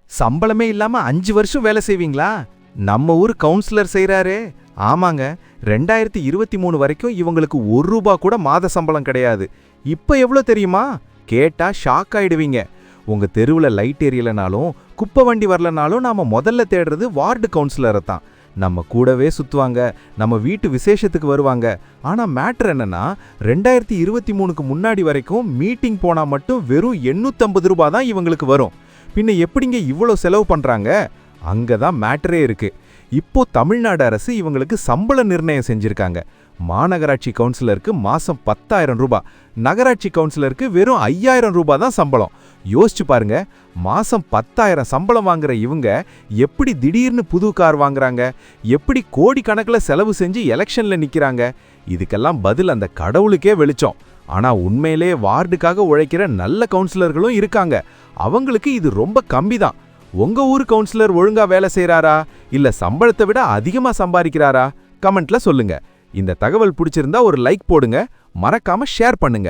சம்பளமே இல்லாம 5 வருஷம் வேலை செய்வீங்களா? நம்ம ஊர் கவுன்சிலர் செய்றாரே. ஆமாங்க, 2023 வரைக்கும் இவங்களுக்கு ₹1 கூட மாத சம்பளம் கிடையாது. இப்ப எவ்ளோ தெரியுமா? கேட்டா ஷாக் ஆயிடுவீங்க. உங்க தெருவுல லைட் எரியலனாலும் குப்பை வண்டி வரலனாலும் நாம முதல்ல தேடுறது வார்டு கவுன்சிலரை தான். நம்ம கூடவே சுத்துவாங்க, நம்ம வீட்டு விசேஷத்துக்கு வருவாங்க. ஆனா மேட்டர் என்னன்னா, 2023க்கு முன்னாடி வரைக்கும் மீட்டிங் போனா மட்டும் வெறும் ₹850 தான் இவங்களுக்கு வரும். பின்ன எப்படிங்க இவ்வளோ செலவு பண்றாங்க? அங்கதான் மேட்டரே இருக்கு. இப்போ தமிழ்நாடு அரசு இவங்களுக்கு சம்பள நிர்ணயம் செஞ்சிருக்காங்க. மாநகராட்சி கவுன்சிலருக்கு மாசம் ₹10,000, நகராட்சி கவுன்சிலருக்கு வெறும் ₹5,000 தான் சம்பளம். யோசிச்சு பாருங்க, மாசம் 10,000 சம்பளம் வாங்குற இவங்க எப்படி திடீர்னு புது கார் வாங்குறாங்க? எப்படி கோடி கணக்கில் செலவு செஞ்சு எலெக்ஷன்ல நிக்கிறாங்க? இதுக்கெல்லாம் பதில் அந்த கடவுளுக்கே வெளிச்சம். ஆனா உண்மையிலே வார்டுக்காக உழைக்கிற நல்ல கவுன்சிலர்களும் இருக்காங்க. அவங்களுக்கு இது ரொம்ப கம்மிதான். உங்க ஊர் கவுன்சிலர் ஒழுங்கா வேலை செய்றாரா, இல்ல சம்பளத்தை விட அதிகமா சம்பாதிக்கிறாரா? கமெண்ட்ல சொல்லுங்க. இந்த தகவல் பிடிச்சிருந்தா ஒரு லைக் போடுங்க, மறக்காம ஷேர் பண்ணுங்க.